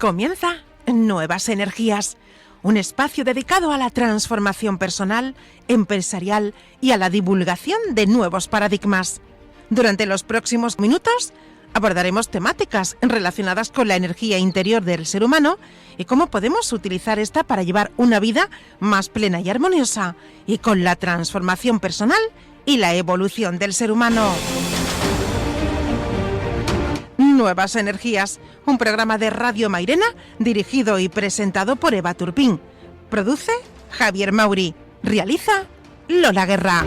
Comienza Nuevas Energías, un espacio dedicado a la transformación personal, empresarial y a la divulgación de nuevos paradigmas. Durante los próximos minutos abordaremos temáticas relacionadas con la energía interior del ser humano y cómo podemos utilizar esta para llevar una vida más plena y armoniosa, y con la transformación personal y la evolución del ser humano. Nuevas Energías, un programa de Radio Mairena dirigido y presentado por Eva Turpín. Produce Javier Mauri. Realiza Lola Guerra.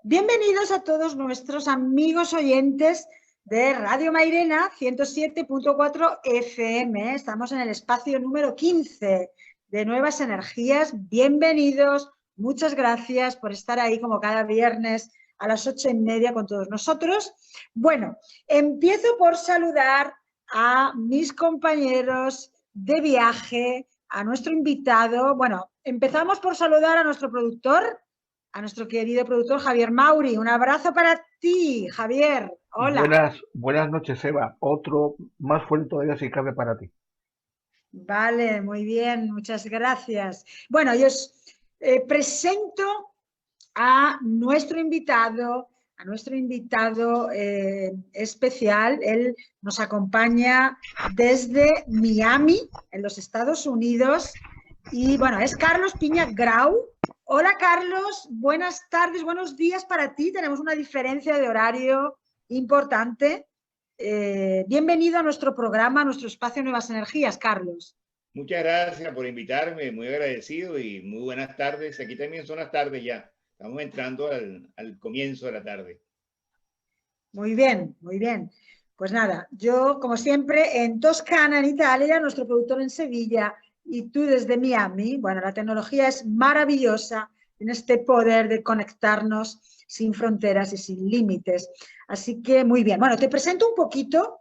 Bienvenidos a todos nuestros amigos oyentes de Radio Mairena 107.4 FM. Estamos en el espacio número 15 de Nuevas Energías. Bienvenidos, muchas gracias por estar ahí como cada viernes a las 8:30 con todos nosotros. Bueno, empiezo por saludar a mis compañeros de viaje, a nuestro invitado. Bueno, empezamos por saludar a nuestro productor, a nuestro querido productor Javier Mauri. Un abrazo para ti, Javier. Hola. Buenas noches, Eva. Otro más fuerte todavía si cabe para ti. Vale, muy bien, muchas gracias. Bueno, yo os presento a nuestro invitado especial. Él nos acompaña desde Miami, en los Estados Unidos. Y bueno, es Carlos Piña Grau. Hola, Carlos. Buenas tardes, buenos días para ti. Tenemos una diferencia de horario importante. Bienvenido a nuestro programa, a nuestro espacio Nuevas Energías, Carlos. Muchas gracias por invitarme, muy agradecido y muy buenas tardes. Aquí también son las tardes ya. Estamos entrando al comienzo de la tarde. Muy bien, muy bien. Pues nada, yo como siempre en Toscana, en Italia, nuestro productor en Sevilla y tú desde Miami. Bueno, la tecnología es maravillosa en este poder de conectarnos sin fronteras y sin límites. Así que muy bien. Bueno, te presento un poquito.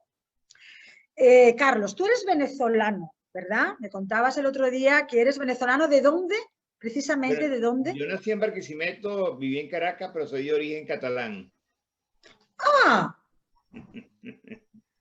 Carlos, tú eres venezolano, ¿verdad? Me contabas el otro día que eres venezolano. ¿De dónde? Precisamente, Bueno, ¿de dónde? yo nací en Barquisimeto, viví en Caracas, pero soy de origen catalán. ¡Ah!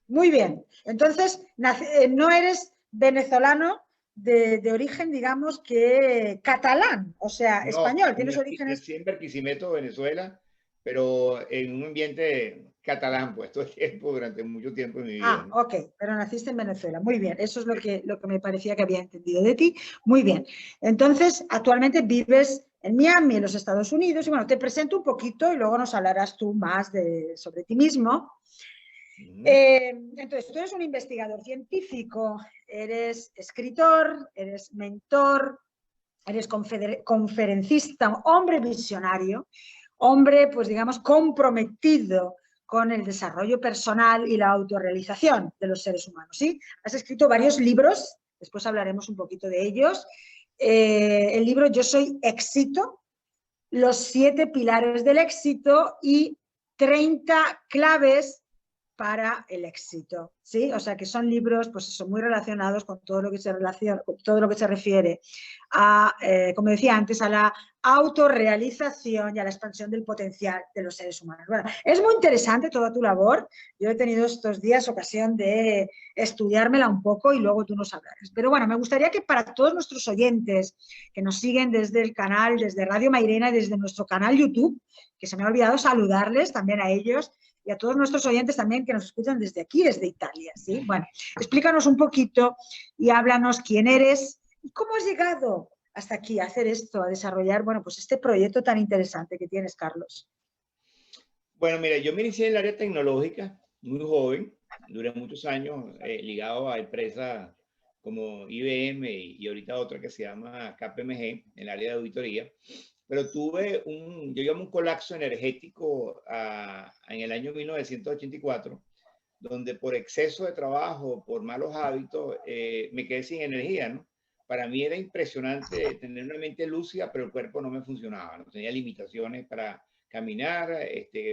Muy bien. Entonces, no eres venezolano de origen, digamos, que catalán, o sea, No, español. Tienes orígenes... nací en Barquisimeto, Venezuela, pero en un ambiente catalán, pues todo el tiempo, durante mucho tiempo en mi vida, ¿no? Ok, pero naciste en Venezuela. Muy bien, eso es lo que me parecía que había entendido de ti. Muy bien. Entonces, actualmente vives en Miami, en los Estados Unidos, y bueno, te presento un poquito y luego nos hablarás tú más sobre ti mismo. Entonces, tú eres un investigador científico, eres escritor, eres mentor, eres conferencista, hombre visionario, hombre, pues digamos, comprometido con el desarrollo personal y la autorrealización de los seres humanos, ¿sí? Has escrito varios libros, después hablaremos un poquito de ellos. El libro Yo soy éxito, los 7 pilares del éxito y 30 claves para el éxito, ¿sí? O sea que son libros, pues eso, muy relacionados con todo lo que se refiere a, como decía antes, a la autorrealización y a la expansión del potencial de los seres humanos. Bueno, es muy interesante toda tu labor. Yo he tenido estos días ocasión de estudiármela un poco y luego tú nos hablarás. Pero bueno, me gustaría que para todos nuestros oyentes que nos siguen desde el canal, desde Radio Mairena y desde nuestro canal YouTube, que se me ha olvidado saludarles también a ellos, y a todos nuestros oyentes también que nos escuchan desde aquí, desde Italia, ¿sí? Bueno, explícanos un poquito y háblanos quién eres y cómo has llegado hasta aquí a hacer esto, a desarrollar, bueno, pues este proyecto tan interesante que tienes, Carlos. Bueno, mira, yo me inicié en el área tecnológica muy joven, duré muchos años ligado a empresas como IBM y ahorita otra que se llama KPMG, en el área de auditoría. Pero yo llamo un colapso energético en el año 1984, donde por exceso de trabajo, por malos hábitos, me quedé sin energía, ¿no? Para mí era impresionante tener una mente lúcida, pero el cuerpo no me funcionaba, ¿no? Tenía limitaciones para caminar,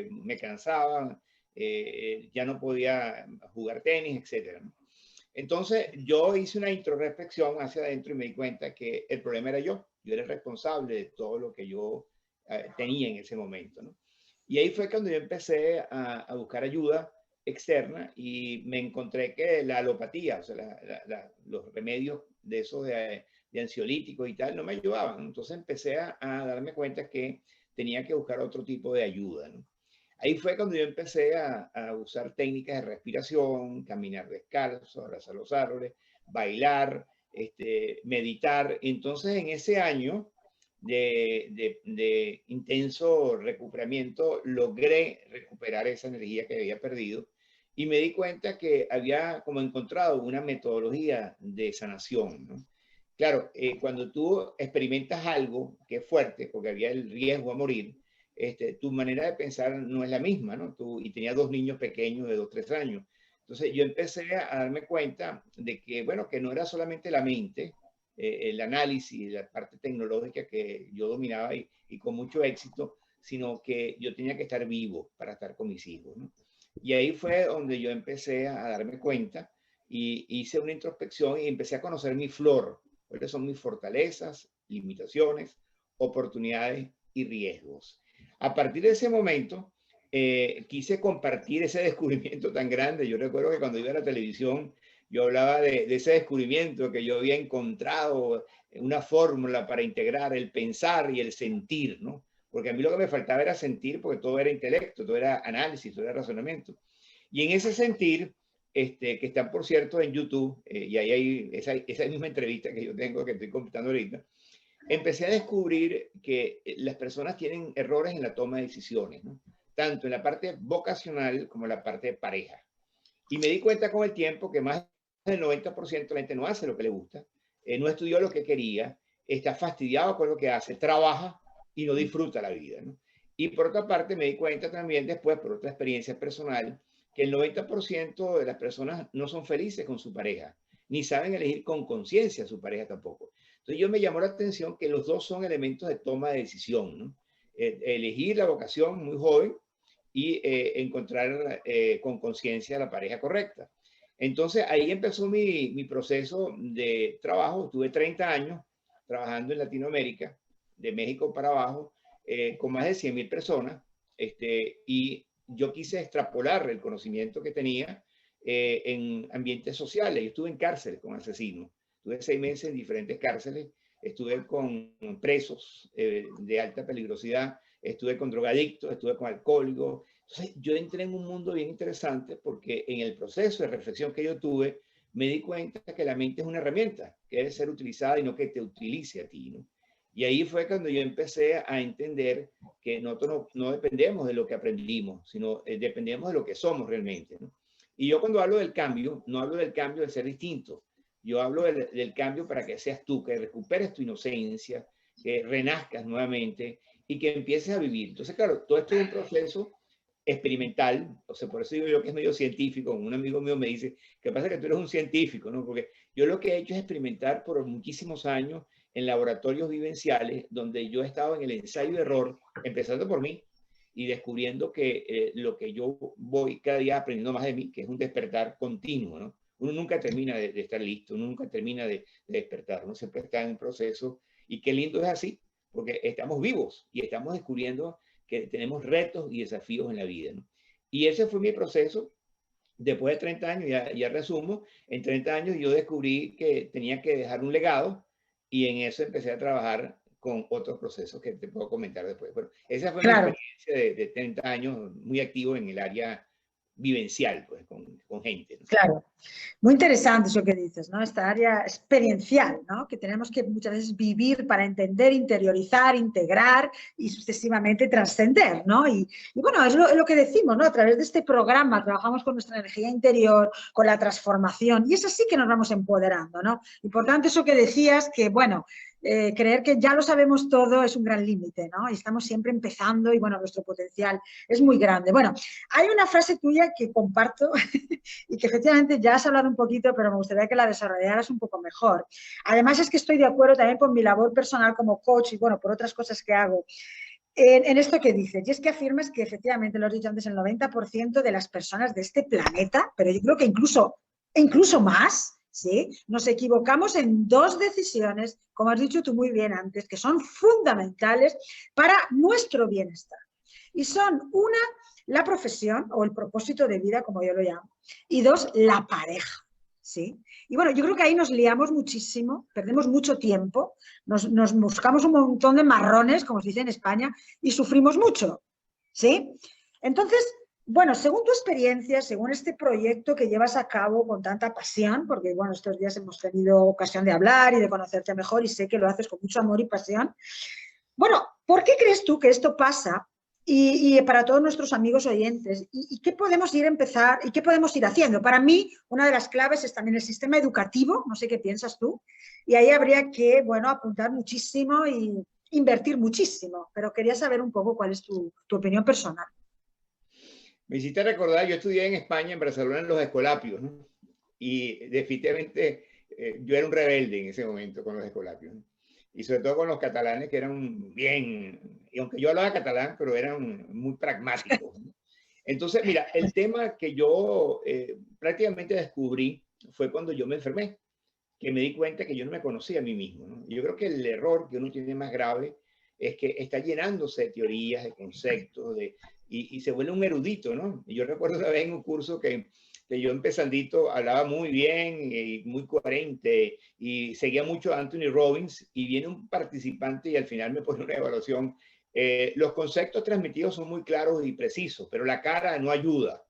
me cansaba, ya no podía jugar tenis, etc., ¿no? Entonces yo hice una introspección hacia adentro y me di cuenta que el problema era yo. Yo era el responsable de todo lo que yo tenía en ese momento, ¿no? Y ahí fue cuando yo empecé a buscar ayuda externa y me encontré que la alopatía, o sea, los remedios de esos de ansiolíticos y tal, no me ayudaban. Entonces empecé a darme cuenta que tenía que buscar otro tipo de ayuda, ¿no? Ahí fue cuando yo empecé a usar técnicas de respiración, caminar descalzo, abrazar los árboles, bailar, meditar. Entonces, en ese año de intenso recuperamiento, logré recuperar esa energía que había perdido y me di cuenta que había como encontrado una metodología de sanación, ¿no? Claro, cuando tú experimentas algo que es fuerte, porque había el riesgo a morir, tu manera de pensar no es la misma, ¿no? Y tenía 2 niños pequeños de 2, 3 años. Entonces yo empecé a darme cuenta de que, bueno, que no era solamente la mente, el análisis, la parte tecnológica que yo dominaba y con mucho éxito, sino que yo tenía que estar vivo para estar con mis hijos, ¿no? Y ahí fue donde yo empecé a darme cuenta y hice una introspección y empecé a conocer mi flor, cuáles son mis fortalezas, limitaciones, oportunidades y riesgos. A partir de ese momento, quise compartir ese descubrimiento tan grande. Yo recuerdo que cuando iba a la televisión, yo hablaba de ese descubrimiento que yo había encontrado, una fórmula para integrar el pensar y el sentir, ¿no? Porque a mí lo que me faltaba era sentir, porque todo era intelecto, todo era análisis, todo era razonamiento. Y en ese sentir, que están, por cierto, en YouTube, y ahí hay esa misma entrevista que yo tengo, que estoy completando ahorita, empecé a descubrir que las personas tienen errores en la toma de decisiones, ¿no? Tanto en la parte vocacional como en la parte de pareja. Y me di cuenta con el tiempo que más del 90% de la gente no hace lo que le gusta, no estudió lo que quería, está fastidiado con lo que hace, trabaja y no disfruta la vida, ¿no? Y por otra parte me di cuenta también después, por otra experiencia personal, que el 90% de las personas no son felices con su pareja, ni saben elegir con conciencia a su pareja tampoco. Entonces yo me llamó la atención que los dos son elementos de toma de decisión, ¿no? Elegir la vocación muy joven y encontrar con conciencia la pareja correcta. Entonces ahí empezó mi proceso de trabajo. Tuve 30 años trabajando en Latinoamérica, de México para abajo, con más de 100.000 personas, y yo quise extrapolar el conocimiento que tenía en ambientes sociales. Yo estuve en cárceles con asesinos, estuve 6 meses en diferentes cárceles, estuve con presos de alta peligrosidad, estuve con drogadictos, estuve con alcohólicos. Entonces yo entré en un mundo bien interesante porque en el proceso de reflexión que yo tuve, me di cuenta que la mente es una herramienta que debe ser utilizada y no que te utilice a ti, ¿no? Y ahí fue cuando yo empecé a entender que nosotros no dependemos de lo que aprendimos, sino dependemos de lo que somos realmente, ¿no? Y yo cuando hablo del cambio, no hablo del cambio de ser distinto. Yo hablo del cambio para que seas tú, que recuperes tu inocencia, que renazcas nuevamente y que empieces a vivir. Entonces, claro, todo esto es un proceso experimental, o sea, por eso digo yo que es medio científico. Un amigo mío me dice, ¿qué pasa que tú eres un científico, ¿no? Porque yo lo que he hecho es experimentar por muchísimos años en laboratorios vivenciales, donde yo he estado en el ensayo y error, empezando por mí, y descubriendo que lo que yo voy cada día aprendiendo más de mí, que es un despertar continuo, ¿no? Uno nunca termina de estar listo, uno nunca termina de despertar, uno siempre está en un proceso, y qué lindo es así, porque estamos vivos y estamos descubriendo que tenemos retos y desafíos en la vida, ¿no? Y ese fue mi proceso. Después de 30 años, ya resumo, en 30 años yo descubrí que tenía que dejar un legado y en eso empecé a trabajar con otros procesos que te puedo comentar después. Bueno, esa fue mi experiencia de 30 años muy activo en el área vivencial, pues, con gente, ¿no? Claro. Muy interesante eso que dices, ¿no? Esta área experiencial, ¿no? Que tenemos que muchas veces vivir para entender, interiorizar, integrar y sucesivamente trascender, ¿no? Y bueno, es lo que decimos, ¿no? A través de este programa trabajamos con nuestra energía interior, con la transformación, y es así que nos vamos empoderando, ¿no? Y por tanto, eso que decías, que bueno, creer que ya lo sabemos todo es un gran límite, ¿no? Y estamos siempre empezando y, bueno, nuestro potencial es muy grande. Bueno, hay una frase tuya que comparto y que efectivamente ya has hablado un poquito, pero me gustaría que la desarrollaras un poco mejor. Además es que estoy de acuerdo también con mi labor personal como coach y, bueno, por otras cosas que hago. En esto que dices, y es que afirmas que efectivamente, lo has dicho antes, el 90% de las personas de este planeta, pero yo creo que incluso e incluso más, ¿sí? Nos equivocamos en 2 decisiones, como has dicho tú muy bien antes, que son fundamentales para nuestro bienestar. Y son una, la profesión o el propósito de vida, como yo lo llamo, y 2, la pareja. ¿Sí? Y bueno, yo creo que ahí nos liamos muchísimo, perdemos mucho tiempo, nos buscamos un montón de marrones, como se dice en España, y sufrimos mucho. ¿Sí? Entonces, bueno, según tu experiencia, según este proyecto que llevas a cabo con tanta pasión, porque bueno, estos días hemos tenido ocasión de hablar y de conocerte mejor y sé que lo haces con mucho amor y pasión. Bueno, ¿por qué crees tú que esto pasa? Y para todos nuestros amigos oyentes, ¿y qué podemos ir a empezar y qué podemos ir haciendo? Para mí, una de las claves es también el sistema educativo, no sé qué piensas tú, y ahí habría que, bueno, apuntar muchísimo y invertir muchísimo, pero quería saber un poco cuál es tu opinión personal. Me hiciste recordar, yo estudié en España, en Barcelona, en los Escolapios, ¿no? Y definitivamente yo era un rebelde en ese momento con los Escolapios, ¿no? Y sobre todo con los catalanes que eran bien, y aunque yo hablaba catalán, pero eran muy pragmáticos, ¿no? Entonces, mira, el tema que yo prácticamente descubrí fue cuando yo me enfermé, que me di cuenta que yo no me conocía a mí mismo, ¿no? Yo creo que el error que uno tiene más grave es que está llenándose de teorías, de conceptos, y se vuelve un erudito, ¿no? Y yo recuerdo una vez en un curso que yo empezandito hablaba muy bien y muy coherente y seguía mucho a Anthony Robbins y viene un participante y al final me pone una evaluación. Los conceptos transmitidos son muy claros y precisos, pero la cara no ayuda.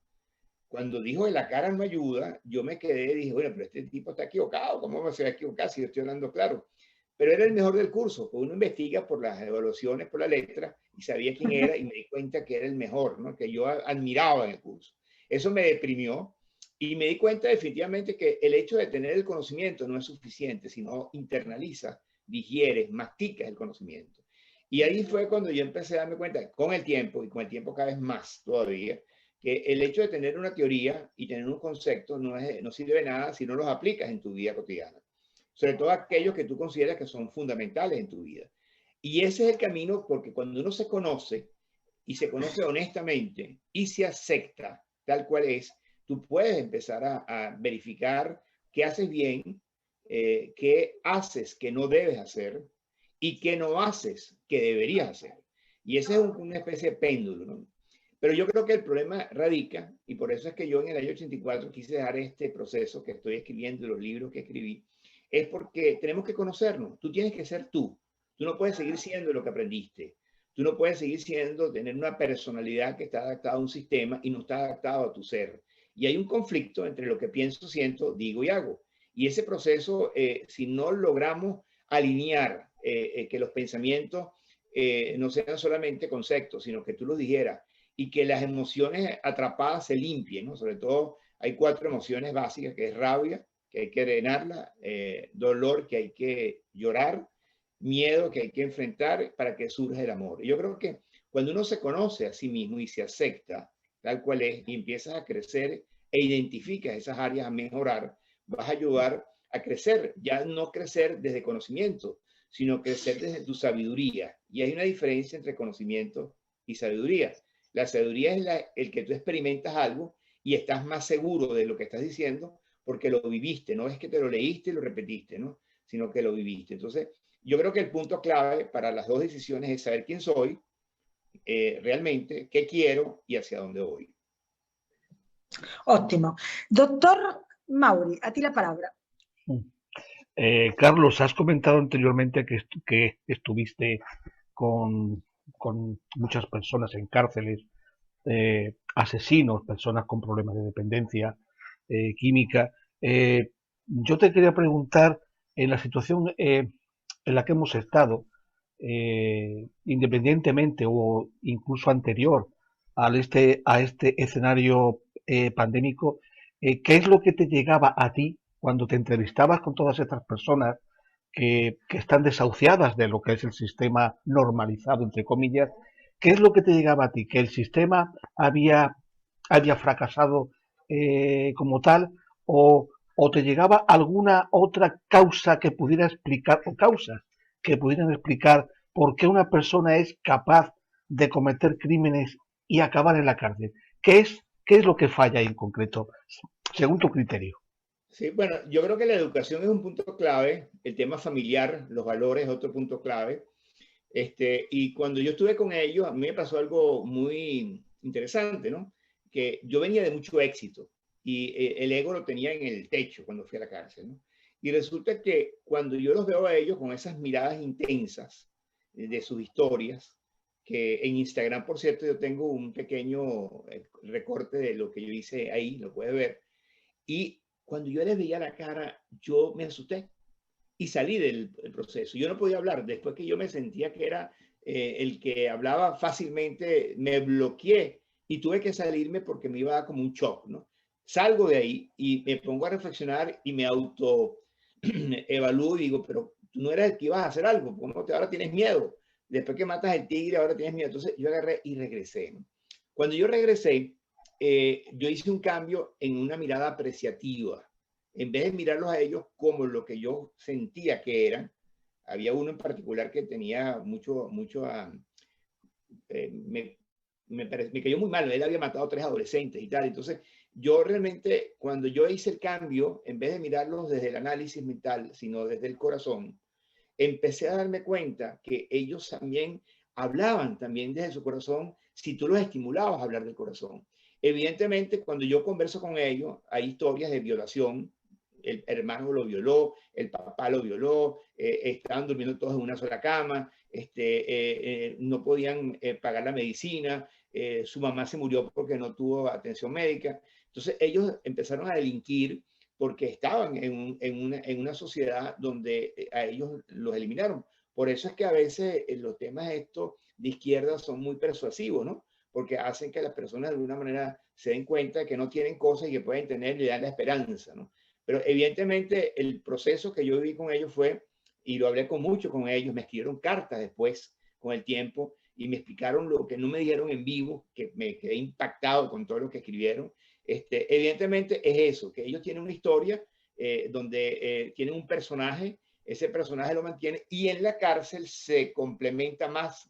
Cuando dijo que la cara no ayuda, yo me quedé y dije, bueno, pero este tipo está equivocado, ¿cómo se va a equivocar si yo estoy hablando claro? Pero era el mejor del curso, pues uno investiga por las evaluaciones, por la letra, y sabía quién era y me di cuenta que era el mejor, ¿no? Que yo admiraba en el curso. Eso me deprimió y me di cuenta definitivamente que el hecho de tener el conocimiento no es suficiente, sino internaliza, digieres, masticas el conocimiento. Y ahí fue cuando yo empecé a darme cuenta, con el tiempo, y con el tiempo cada vez más todavía, que el hecho de tener una teoría y tener un concepto no sirve de nada si no los aplicas en tu vida cotidiana. Sobre todo aquellos que tú consideras que son fundamentales en tu vida. Y ese es el camino, porque cuando uno se conoce y se conoce honestamente y se acepta tal cual es, tú puedes empezar a verificar qué haces bien, qué haces que no debes hacer y qué no haces que deberías hacer. Y ese es una especie de péndulo, ¿no? Pero yo creo que el problema radica, y por eso es que yo en el año 84 quise dejar este proceso que estoy escribiendo, los libros que escribí, es porque tenemos que conocernos. Tú tienes que ser tú. Tú no puedes seguir siendo lo que aprendiste. Tú no puedes seguir tener una personalidad que está adaptada a un sistema y no está adaptado a tu ser. Y hay un conflicto entre lo que pienso, siento, digo y hago. Y ese proceso, si no logramos alinear que los pensamientos no sean solamente conceptos, sino que tú los dijeras, y que las emociones atrapadas se limpien, ¿no? Sobre todo hay 4 emociones básicas, que es rabia, que hay que drenarla, dolor, que hay que llorar, miedo, que hay que enfrentar para que surja el amor. Y yo creo que cuando uno se conoce a sí mismo y se acepta tal cual es y empiezas a crecer e identificas esas áreas a mejorar, vas a ayudar a crecer, ya no crecer desde conocimiento, sino crecer desde tu sabiduría. Y hay una diferencia entre conocimiento y sabiduría. La sabiduría es el que tú experimentas algo y estás más seguro de lo que estás diciendo porque lo viviste, no es que te lo leíste y lo repetiste, ¿no? Sino que lo viviste. Entonces, yo creo que el punto clave para las 2 decisiones es saber quién soy realmente, qué quiero y hacia dónde voy. Óptimo. Doctor Mauri, a ti la palabra. Carlos, has comentado anteriormente que estuviste con muchas personas en cárceles, asesinos, personas con problemas de dependencia química. Yo te quería preguntar, en la situación en la que hemos estado, independientemente o incluso anterior a este escenario pandémico, ¿qué es lo que te llegaba a ti cuando te entrevistabas con todas estas personas que están desahuciadas de lo que es el sistema normalizado, entre comillas? ¿Qué es lo que te llegaba a ti? ¿Que el sistema había fracasado como tal? ¿O te llegaba alguna otra causa que pudiera explicar, o causas que pudieran explicar por qué una persona es capaz de cometer crímenes y acabar en la cárcel? ¿Qué es lo que falla en concreto, según tu criterio? Sí, bueno, yo creo que la educación es un punto clave, el tema familiar, los valores es otro punto clave. Y cuando yo estuve con ellos, a mí me pasó algo muy interesante, ¿no? Que yo venía de mucho éxito y el ego lo tenía en el techo cuando fui a la cárcel, ¿no? Y resulta que cuando yo los veo a ellos con esas miradas intensas de sus historias, que en Instagram, por cierto, yo tengo un pequeño recorte de lo que yo hice ahí, lo puedes ver, y cuando yo les veía la cara, yo me asusté y salí del proceso. Yo no podía hablar. Después que yo me sentía que era el que hablaba fácilmente, me bloqueé y tuve que salirme porque me iba a dar como un shock, ¿no? Salgo de ahí y me pongo a reflexionar y me auto evalúo y digo, pero tú no eras el que ibas a hacer algo, ¿cómo ahora tienes miedo? Después que matas al tigre, ahora tienes miedo. Entonces yo agarré y regresé, ¿no? Cuando yo regresé, yo hice un cambio en una mirada apreciativa. En vez de mirarlos a ellos como lo que yo sentía que eran, había uno en particular que tenía mucho, me cayó muy mal, él había matado a 3 adolescentes y tal. Entonces, yo realmente, cuando yo hice el cambio, en vez de mirarlos desde el análisis mental, sino desde el corazón, empecé a darme cuenta que ellos también hablaban también desde su corazón si tú los estimulabas a hablar del corazón. Evidentemente, cuando yo converso con ellos, hay historias de violación. El hermano lo violó, el papá lo violó, estaban durmiendo todos en una sola cama, no podían pagar la medicina, su mamá se murió porque no tuvo atención médica. Entonces ellos empezaron a delinquir porque estaban en una sociedad donde a ellos los eliminaron. Por eso es que a veces los temas estos de izquierda son muy persuasivos, ¿no? Porque hacen que las personas de alguna manera se den cuenta de que no tienen cosas y que pueden tener y dan la esperanza, ¿no? Pero evidentemente el proceso que yo viví con ellos fue, y lo hablé con mucho con ellos, me escribieron cartas después con el tiempo y me explicaron lo que no me dijeron en vivo, que me quedé impactado con todo lo que escribieron. Evidentemente es eso, que ellos tienen una historia donde tienen un personaje, ese personaje lo mantiene y en la cárcel se complementa más,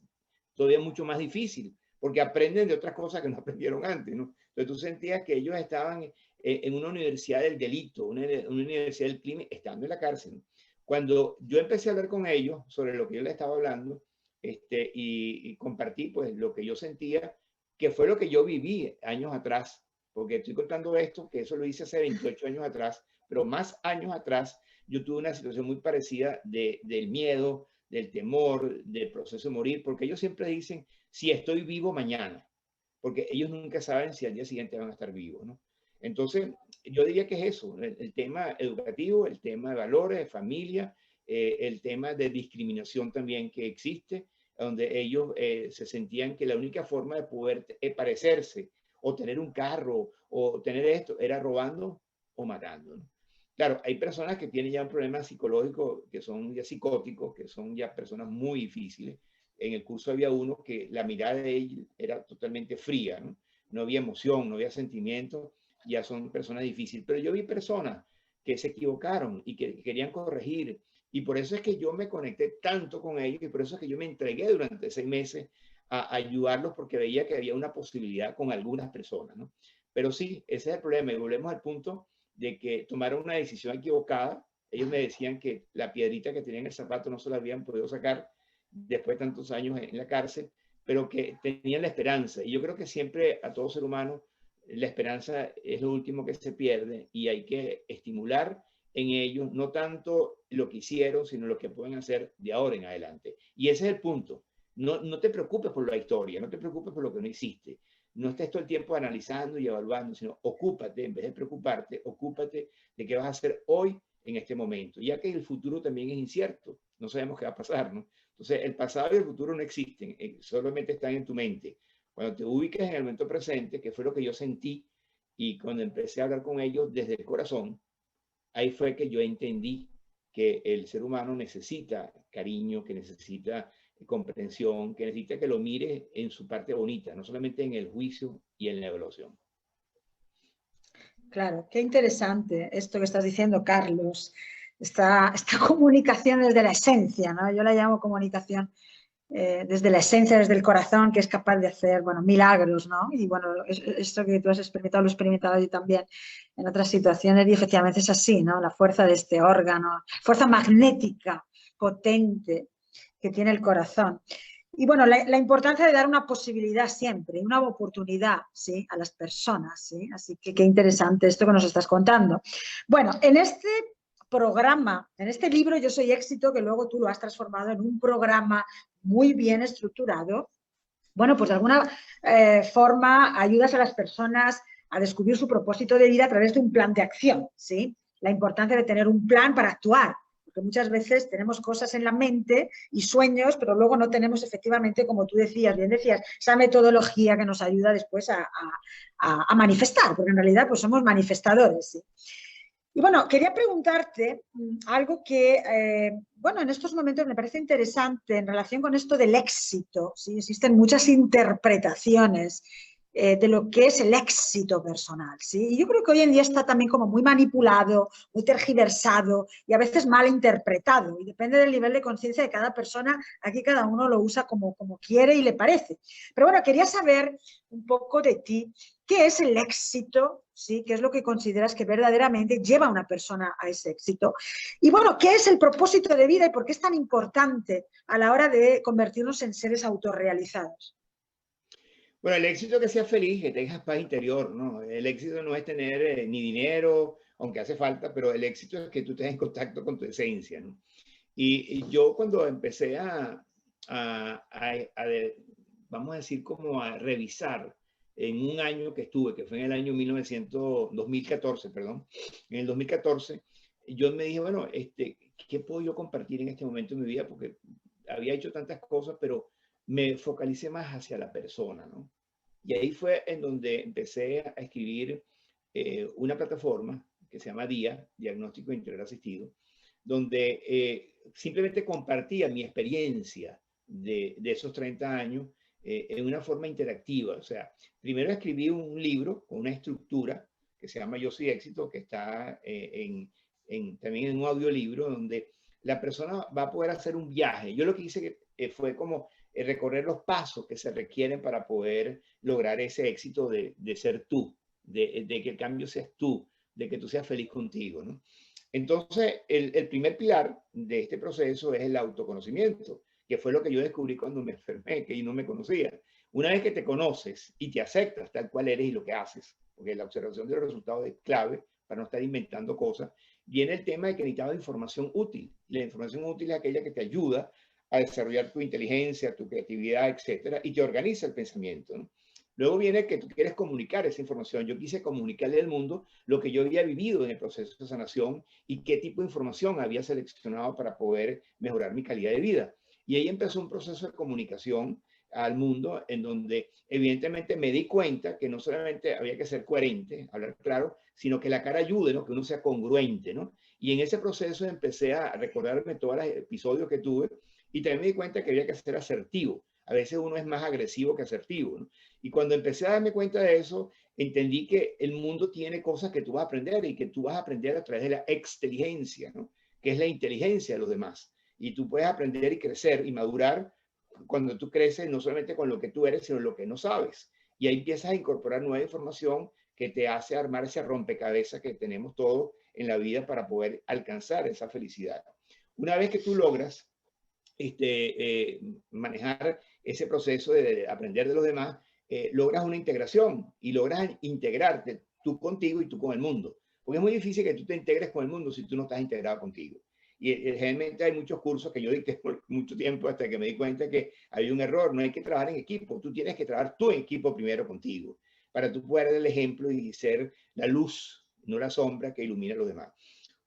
todavía mucho más difícil, porque aprenden de otras cosas que no aprendieron antes, ¿no? Entonces tú sentías que ellos estaban en una universidad del delito, una universidad del crimen, estando en la cárcel. Cuando yo empecé a hablar con ellos sobre lo que yo les estaba hablando, y compartí pues lo que yo sentía, que fue lo que yo viví años atrás, porque estoy contando esto, que eso lo hice hace 28 años atrás, pero más años atrás yo tuve una situación muy parecida del miedo, del temor, del proceso de morir, porque ellos siempre dicen, si estoy vivo mañana, porque ellos nunca saben si al día siguiente van a estar vivos, ¿no? Entonces, yo diría que es eso, el tema educativo, el tema de valores, de familia, el tema de discriminación también que existe, donde ellos se sentían que la única forma de poder parecerse o tener un carro o tener esto era robando o matando, ¿no? Claro, hay personas que tienen ya un problema psicológico, que son ya psicóticos, que son ya personas muy difíciles. En el curso había uno que la mirada de él era totalmente fría, ¿no? No había emoción, no había sentimiento, ya son personas difíciles. Pero yo vi personas que se equivocaron y que querían corregir. Y por eso es que yo me conecté tanto con ellos y por eso es que yo me entregué durante 6 meses a ayudarlos porque veía que había una posibilidad con algunas personas, ¿no? Pero sí, ese es el problema. Y volvemos al punto de que tomaron una decisión equivocada. Ellos me decían que la piedrita que tenían en el zapato no se la habían podido sacar después de tantos años en la cárcel, pero que tenían la esperanza. Y yo creo que siempre a todo ser humano la esperanza es lo último que se pierde y hay que estimular en ellos no tanto lo que hicieron, sino lo que pueden hacer de ahora en adelante. Y ese es el punto. No te preocupes por la historia, no te preocupes por lo que no hiciste. No estés todo el tiempo analizando y evaluando, sino ocúpate, en vez de preocuparte, ocúpate de qué vas a hacer hoy en este momento, ya que el futuro también es incierto, no sabemos qué va a pasar, ¿no? Entonces, el pasado y el futuro no existen, solamente están en tu mente. Cuando te ubicas en el momento presente, que fue lo que yo sentí, y cuando empecé a hablar con ellos desde el corazón, ahí fue que yo entendí que el ser humano necesita cariño, que necesita comprensión, que necesita que lo mire en su parte bonita, no solamente en el juicio y en la evaluación. Claro, qué interesante esto que estás diciendo, Carlos. Esta comunicación desde la esencia, ¿no? Yo la llamo comunicación desde la esencia, desde el corazón, que es capaz de hacer, bueno, milagros, ¿no? Y bueno, esto que tú has experimentado, lo he experimentado yo también en otras situaciones y efectivamente es así, ¿no? La fuerza de este órgano, fuerza magnética potente que tiene el corazón. Y bueno, la importancia de dar una posibilidad siempre, una oportunidad, ¿sí? A las personas, ¿sí? Así que qué interesante esto que nos estás contando. Bueno, en este programa, en este libro Yo Soy Éxito, que luego tú lo has transformado en un programa muy bien estructurado, bueno, pues de alguna forma ayudas a las personas a descubrir su propósito de vida a través de un plan de acción, ¿sí? La importancia de tener un plan para actuar, porque muchas veces tenemos cosas en la mente y sueños, pero luego no tenemos efectivamente, como tú decías, bien decías, esa metodología que nos ayuda después a manifestar, porque en realidad pues somos manifestadores, ¿sí? Y bueno, quería preguntarte algo que, bueno, en estos momentos me parece interesante en relación con esto del éxito, ¿sí? Existen muchas interpretaciones de lo que es el éxito personal, ¿sí? Y yo creo que hoy en día está también como muy manipulado, muy tergiversado y a veces mal interpretado. Y depende del nivel de conciencia de cada persona, aquí cada uno lo usa como quiere y le parece. Pero bueno, quería saber un poco de ti. ¿Qué es el éxito? ¿Sí? ¿Qué es lo que consideras que verdaderamente lleva a una persona a ese éxito? Y bueno, ¿qué es el propósito de vida y por qué es tan importante a la hora de convertirnos en seres autorrealizados? Bueno, el éxito es que seas feliz, que tengas paz interior, ¿no? El éxito no es tener ni dinero, aunque hace falta, pero el éxito es que tú estés en contacto con tu esencia, ¿no? Y yo cuando empecé vamos a decir, como a revisar en un año que estuve, que fue en el año 2014, perdón, en el 2014, yo me dije, bueno, ¿qué puedo yo compartir en este momento de mi vida? Porque había hecho tantas cosas, pero me focalicé más hacia la persona, ¿no? Y ahí fue en donde empecé a escribir una plataforma que se llama DIA, Diagnóstico Integral Asistido, donde simplemente compartía mi experiencia de esos 30 años en una forma interactiva. O sea, primero escribí un libro con una estructura que se llama Yo Soy Éxito, que está también en un audiolibro donde la persona va a poder hacer un viaje. Yo lo que hice fue como recorrer los pasos que se requieren para poder lograr ese éxito de ser tú, de que el cambio seas tú, de que tú seas feliz contigo, ¿no? Entonces, el primer pilar de este proceso es el autoconocimiento, que fue lo que yo descubrí cuando me enfermé, que yo no me conocía. Una vez que te conoces y te aceptas tal cual eres y lo que haces, porque la observación de los resultados es clave para no estar inventando cosas, viene el tema de que necesitaba información útil. La información útil es aquella que te ayuda a desarrollar tu inteligencia, tu creatividad, etcétera, y te organiza el pensamiento, ¿no? Luego viene que tú quieres comunicar esa información. Yo quise comunicarle al mundo lo que yo había vivido en el proceso de sanación y qué tipo de información había seleccionado para poder mejorar mi calidad de vida. Y ahí empezó un proceso de comunicación al mundo en donde evidentemente me di cuenta que no solamente había que ser coherente, hablar claro, sino que la cara ayude, ¿no? Que uno sea congruente, ¿no? Y en ese proceso empecé a recordarme todos los episodios que tuve y también me di cuenta que había que ser asertivo. A veces uno es más agresivo que asertivo, ¿no? Y cuando empecé a darme cuenta de eso, entendí que el mundo tiene cosas que tú vas a aprender y que tú vas a aprender a través de la exteligencia, ¿no? Que es la inteligencia de los demás. Y tú puedes aprender y crecer y madurar cuando tú creces, no solamente con lo que tú eres, sino lo que no sabes. Y ahí empiezas a incorporar nueva información que te hace armar ese rompecabezas que tenemos todos en la vida para poder alcanzar esa felicidad. Una vez que tú logras manejar ese proceso de aprender de los demás, logras una integración y logras integrarte tú contigo y tú con el mundo. Porque es muy difícil que tú te integres con el mundo si tú no estás integrado contigo. Y generalmente hay muchos cursos que yo dicté por mucho tiempo hasta que me di cuenta que hay un error. No hay que trabajar en equipo. Tú tienes que trabajar tú en equipo primero contigo para tú poder dar el ejemplo y ser la luz, no la sombra que ilumina a los demás.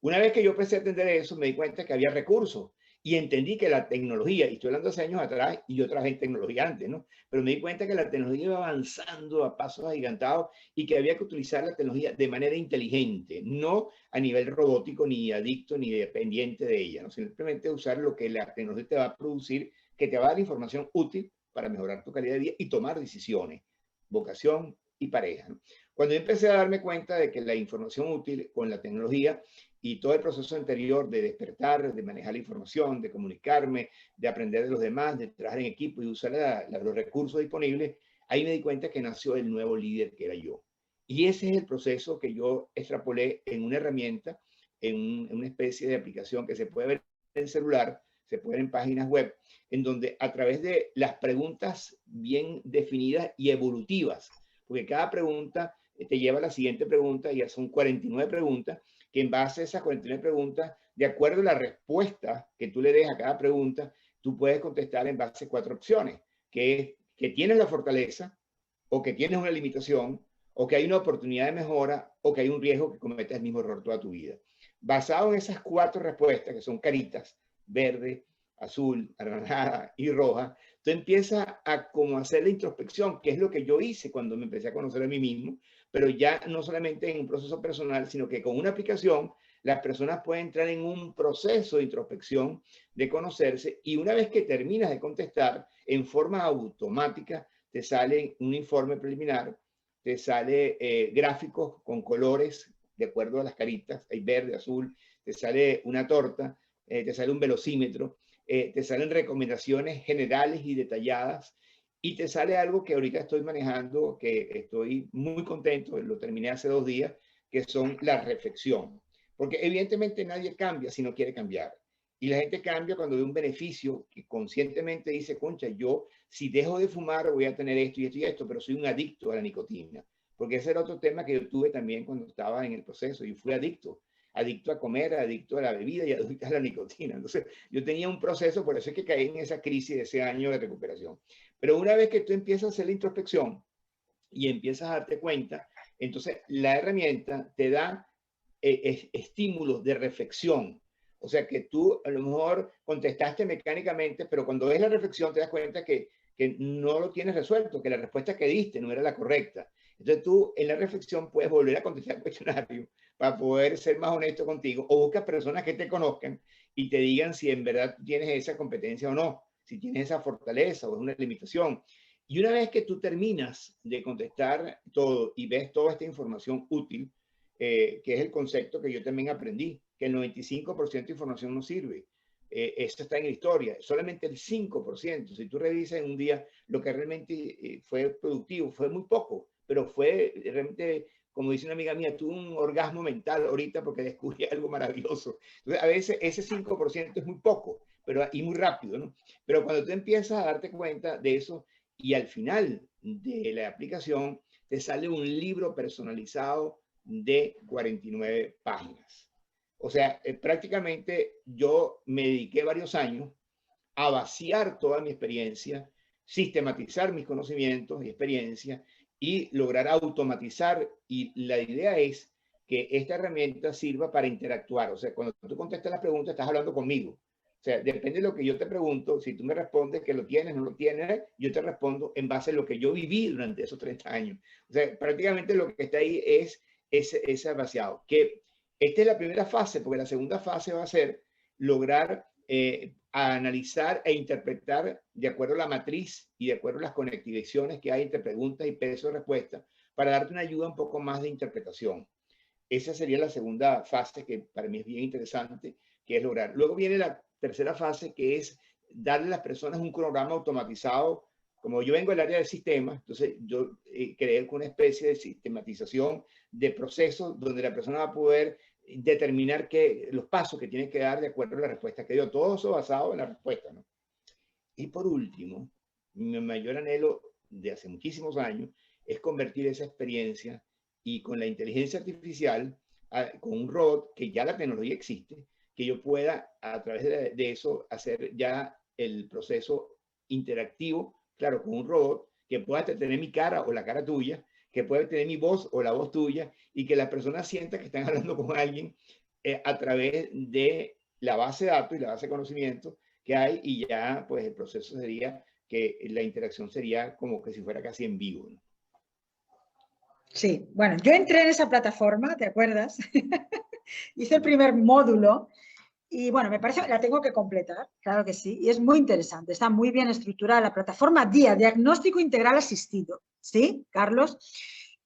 Una vez que yo empecé a entender eso, me di cuenta que había recursos y entendí que la tecnología, y estoy hablando hace años atrás, y yo trabajé en tecnología antes, ¿no? Pero me di cuenta que la tecnología iba avanzando a pasos agigantados y que había que utilizar la tecnología de manera inteligente, no a nivel robótico, ni adicto, ni dependiente de ella, ¿no? Simplemente usar lo que la tecnología te va a producir, que te va a dar información útil para mejorar tu calidad de vida y tomar decisiones. Vocación, y pareja, ¿no? Cuando yo empecé a darme cuenta de que la información útil con la tecnología y todo el proceso anterior de despertar, de manejar la información, de comunicarme, de aprender de los demás, de trabajar en equipo y usar los recursos disponibles, ahí me di cuenta que nació el nuevo líder que era yo. Y ese es el proceso que yo extrapolé en una herramienta, en una especie de aplicación que se puede ver en el celular, se puede ver en páginas web, en donde a través de las preguntas bien definidas y evolutivas, porque cada pregunta te lleva a la siguiente pregunta, y ya son 49 preguntas, que en base a esas 49 preguntas, de acuerdo a la respuesta que tú le des a cada pregunta, tú puedes contestar en base a 4 opciones, que es que tienes la fortaleza, o que tienes una limitación, o que hay una oportunidad de mejora, o que hay un riesgo que cometas el mismo error toda tu vida. Basado en esas 4 respuestas, que son caritas, verde, azul, anaranjada y roja, tú empiezas a como hacer la introspección, que es lo que yo hice cuando me empecé a conocer a mí mismo, pero ya no solamente en un proceso personal, sino que con una aplicación las personas pueden entrar en un proceso de introspección, de conocerse, y una vez que terminas de contestar, en forma automática te sale un informe preliminar, te sale gráficos con colores de acuerdo a las caritas, hay verde, azul, te sale una torta, te sale un velocímetro, te salen recomendaciones generales y detalladas, y te sale algo que ahorita estoy manejando, que estoy muy contento, lo terminé hace 2 días, que son la reflexión. Porque evidentemente nadie cambia si no quiere cambiar. Y la gente cambia cuando ve un beneficio que conscientemente dice, concha, yo si dejo de fumar voy a tener esto y esto y esto, pero soy un adicto a la nicotina. Porque ese era otro tema que yo tuve también cuando estaba en el proceso. Yo fui adicto a comer, adicto a la bebida y adicto a la nicotina. Entonces yo tenía un proceso, por eso es que caí en esa crisis de ese año de recuperación. Pero una vez que tú empiezas a hacer la introspección y empiezas a darte cuenta, entonces la herramienta te da estímulos de reflexión. O sea que tú a lo mejor contestaste mecánicamente, pero cuando ves la reflexión te das cuenta que no lo tienes resuelto, que la respuesta que diste no era la correcta. Entonces tú en la reflexión puedes volver a contestar el cuestionario para poder ser más honesto contigo, o buscas personas que te conozcan y te digan si en verdad tienes esa competencia o no, si tienes esa fortaleza o es una limitación. Y una vez que tú terminas de contestar todo y ves toda esta información útil, que es el concepto que yo también aprendí, que el 95% de información no sirve. Esto está en la historia, solamente el 5%. Si tú revisas en un día lo que realmente fue productivo, fue muy poco, pero fue realmente, como dice una amiga mía, tuve un orgasmo mental ahorita porque descubrí algo maravilloso. Entonces, a veces ese 5% es muy poco, pero y muy rápido, ¿no? Pero cuando tú empiezas a darte cuenta de eso y al final de la aplicación te sale un libro personalizado de 49 páginas. O sea, prácticamente yo me dediqué varios años a vaciar toda mi experiencia, sistematizar mis conocimientos y experiencia y lograr automatizar. Y la idea es que esta herramienta sirva para interactuar. O sea, cuando tú contestas las preguntas, estás hablando conmigo. O sea, depende de lo que yo te pregunto. Si tú me respondes que lo tienes, no lo tienes, yo te respondo en base a lo que yo viví durante esos 30 años. O sea, prácticamente lo que está ahí es ese vaciado. Que esta es la primera fase, porque la segunda fase va a ser lograr analizar e interpretar de acuerdo a la matriz y de acuerdo a las conectivaciones que hay entre preguntas y peso de respuesta, para darte una ayuda un poco más de interpretación. Esa sería la segunda fase, que para mí es bien interesante, que es lograr. Luego viene la tercera fase, que es darle a las personas un cronograma automatizado. Como yo vengo del área de sistemas, entonces yo creé una especie de sistematización de procesos donde la persona va a poder determinar los pasos que tiene que dar de acuerdo a la respuesta que dio. Todo eso basado en la respuesta, ¿no? Y por último, mi mayor anhelo de hace muchísimos años es convertir esa experiencia y con la inteligencia artificial, con un robot, que ya la tecnología existe, que yo pueda a través de eso hacer ya el proceso interactivo, claro, con un robot, que pueda tener mi cara o la cara tuya, que pueda tener mi voz o la voz tuya, y que la persona sienta que están hablando con alguien a través de la base de datos y la base de conocimiento que hay, y ya pues el proceso sería que la interacción sería como que si fuera casi en vivo, ¿no? Sí, bueno, yo entré en esa plataforma, ¿te acuerdas? Hice el primer módulo y bueno, me parece que la tengo que completar, claro que sí, y es muy interesante, está muy bien estructurada la plataforma DIA, Diagnóstico Integral Asistido, ¿sí, Carlos?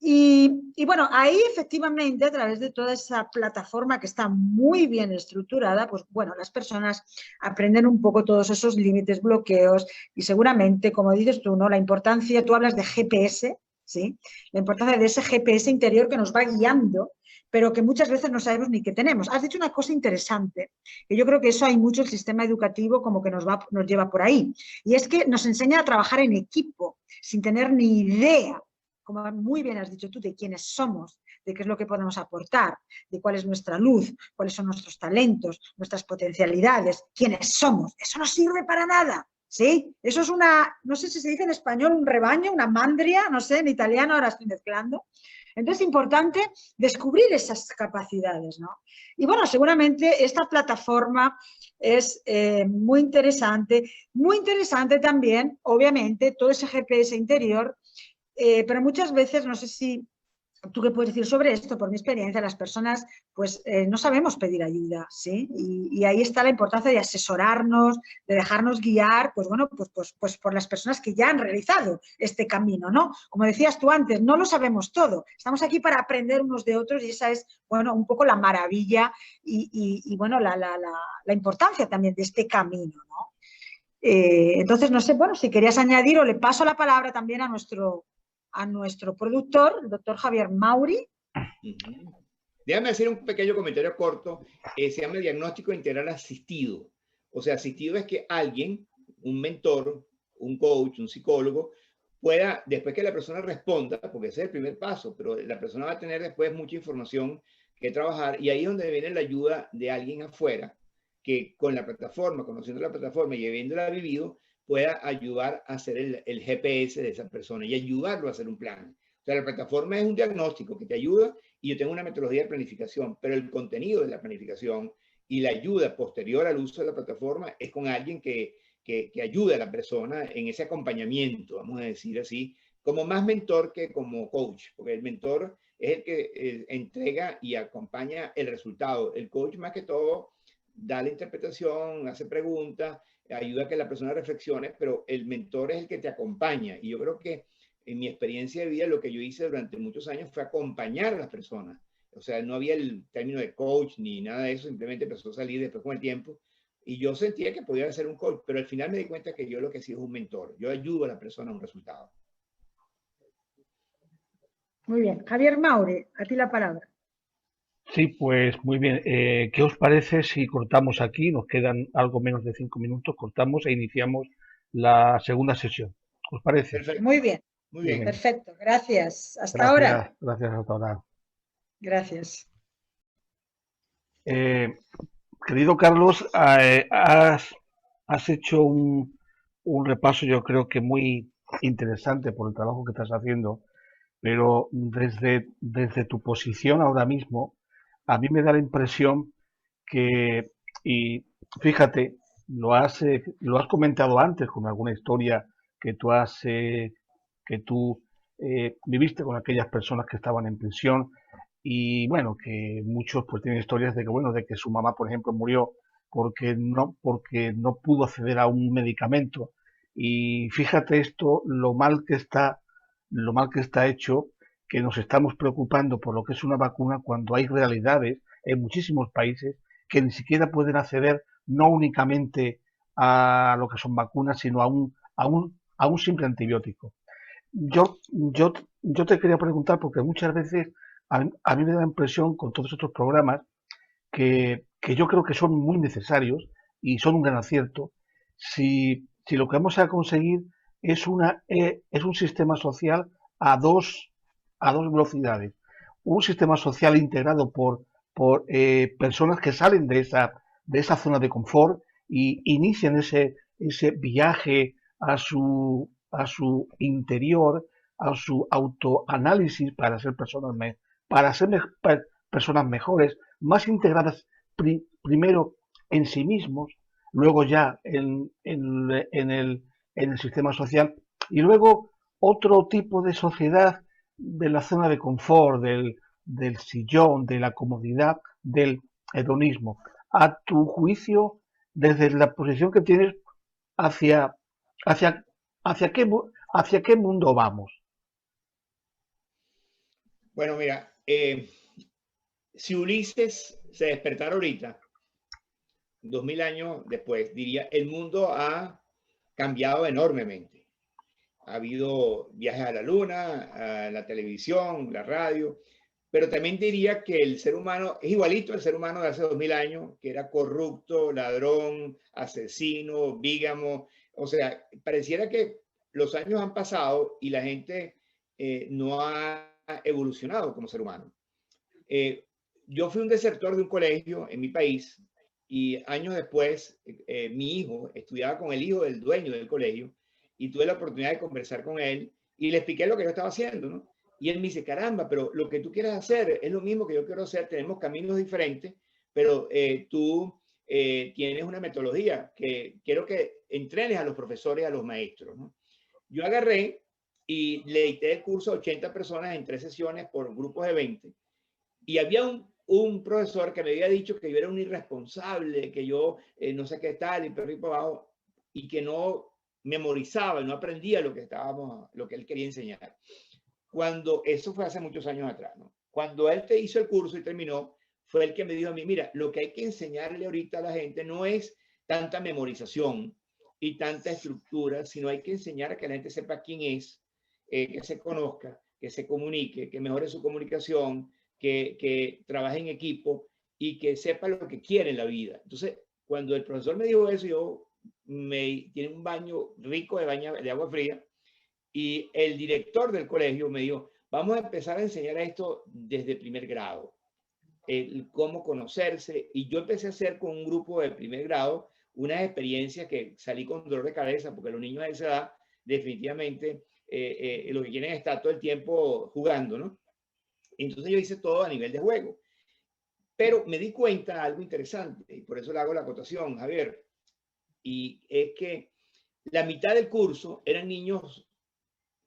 Y bueno, ahí efectivamente, a través de toda esa plataforma que está muy bien estructurada, pues bueno, las personas aprenden un poco todos esos límites, bloqueos y seguramente, como dices tú, ¿no? La importancia, tú hablas de GPS, ¿sí? La importancia de ese GPS interior que nos va guiando, pero que muchas veces no sabemos ni qué tenemos. Has dicho una cosa interesante, que yo creo que eso hay mucho el sistema educativo como que nos lleva por ahí, y es que nos enseña a trabajar en equipo, sin tener ni idea, como muy bien has dicho tú, de quiénes somos, de qué es lo que podemos aportar, de cuál es nuestra luz, cuáles son nuestros talentos, nuestras potencialidades, quiénes somos. Eso no sirve para nada, ¿sí? Eso es una, no sé si se dice en español, un rebaño, una mandria, no sé, en italiano ahora estoy mezclando. Entonces es importante descubrir esas capacidades, ¿no? Y bueno, seguramente esta plataforma es muy interesante también, obviamente, todo ese GPS interior, pero muchas veces, no sé si tú qué puedes decir sobre esto, por mi experiencia, las personas pues no sabemos pedir ayuda, ¿sí? Y ahí está la importancia de asesorarnos, de dejarnos guiar, pues bueno, pues por las personas que ya han realizado este camino, ¿no? Como decías tú antes, no lo sabemos todo, estamos aquí para aprender unos de otros y esa es, bueno, un poco la maravilla y bueno, la importancia también de este camino, ¿no? Entonces, no sé, bueno, si querías añadir o le paso la palabra también a nuestro productor, el doctor Javier Mauri. Déjame hacer un pequeño comentario corto. Se llama diagnóstico integral asistido. O sea, asistido es que alguien, un mentor, un coach, un psicólogo, pueda, después que la persona responda, porque ese es el primer paso, pero la persona va a tener después mucha información que trabajar y ahí es donde viene la ayuda de alguien afuera que con la plataforma, conociendo la plataforma y habiéndola vivido, pueda ayudar a hacer el GPS de esa persona y ayudarlo a hacer un plan. O sea, la plataforma es un diagnóstico que te ayuda y yo tengo una metodología de planificación, pero el contenido de la planificación y la ayuda posterior al uso de la plataforma es con alguien que ayude a la persona en ese acompañamiento, vamos a decir así, como más mentor que como coach, porque el mentor es el que entrega y acompaña el resultado. El coach más que todo da la interpretación, hace preguntas, ayuda a que la persona reflexione, pero el mentor es el que te acompaña. Y yo creo que en mi experiencia de vida lo que yo hice durante muchos años fue acompañar a las personas. O sea, no había el término de coach ni nada de eso, simplemente empezó a salir después con el tiempo. Y yo sentía que podía ser un coach, pero al final me di cuenta que yo lo que he sido es un mentor. Yo ayudo a la persona a un resultado. Muy bien. Javier Maure, a ti la palabra. Sí, pues muy bien. ¿Qué os parece si cortamos aquí? Nos quedan algo menos de 5 minutos, cortamos e iniciamos la segunda sesión. ¿Os parece? Perfecto. Muy bien. Muy bien. Perfecto. Gracias. Hasta Gracias, ahora. gracias hasta ahora. Gracias. Querido Carlos, has hecho un repaso, yo creo que muy interesante por el trabajo que estás haciendo, pero desde tu posición ahora mismo, a mí me da la impresión que, y fíjate, lo has comentado antes con alguna historia que tú viviste con aquellas personas que estaban en prisión y bueno, que muchos pues tienen historias de que bueno, de que su mamá, por ejemplo, murió porque no pudo acceder a un medicamento. Y fíjate esto, lo mal que está hecho, que nos estamos preocupando por lo que es una vacuna cuando hay realidades en muchísimos países que ni siquiera pueden acceder no únicamente a lo que son vacunas, sino a un simple antibiótico. Yo te quería preguntar, porque muchas veces a mí me da la impresión con todos estos programas que yo creo que son muy necesarios y son un gran acierto si lo que vamos a conseguir es un sistema social a dos velocidades. Un sistema social integrado por personas que salen de esa zona de confort y inician ese viaje a su interior, a su autoanálisis para ser personas mejores, más integradas primero en sí mismos, luego ya en el sistema social y luego otro tipo de sociedad de la zona de confort, del sillón, de la comodidad, del hedonismo. A tu juicio, desde la posición que tienes, hacia, hacia, hacia qué mundo vamos. Bueno, mira, si Ulises se despertara ahorita, 2000 años después, diría, el mundo ha cambiado enormemente. Ha habido viajes a la luna, a la televisión, la radio, pero también diría que el ser humano es igualito al ser humano de hace 2000 años, que era corrupto, ladrón, asesino, bígamo. O sea, pareciera que los años han pasado y la gente no ha evolucionado como ser humano. Eh, yo fui un desertor de un colegio en mi país y años después mi hijo estudiaba con el hijo del dueño del colegio y tuve la oportunidad de conversar con él y le expliqué lo que yo estaba haciendo, ¿no? Y él me dice, caramba, pero lo que tú quieres hacer es lo mismo que yo quiero hacer, tenemos caminos diferentes, pero tú tienes una metodología que quiero que entrenes a los profesores, a los maestros, ¿no? Yo agarré y le dicté el curso a 80 personas en 3 sesiones por grupos de 20 y había un profesor que me había dicho que yo era un irresponsable, que yo no sé qué tal, y por ahí por abajo, y que no memorizaba, no aprendía lo que él quería enseñar. Cuando, eso fue hace muchos años atrás, ¿no? Cuando él te hizo el curso y terminó, fue el que me dijo a mí, mira, lo que hay que enseñarle ahorita a la gente no es tanta memorización y tanta estructura, sino hay que enseñar a que la gente sepa quién es, que se conozca, que se comunique, que mejore su comunicación, que trabaje en equipo y que sepa lo que quiere en la vida. Entonces, cuando el profesor me dijo eso, yo tiene un baño rico de agua fría y el director del colegio me dijo, vamos a empezar a enseñar esto desde primer grado, cómo conocerse. Y yo empecé a hacer con un grupo de primer grado unas experiencias que salí con dolor de cabeza, porque los niños de esa edad definitivamente lo que quieren es estar todo el tiempo jugando, ¿no? Entonces yo hice todo a nivel de juego. Pero me di cuenta de algo interesante, y por eso le hago la acotación, Javier, y es que la mitad del curso eran niños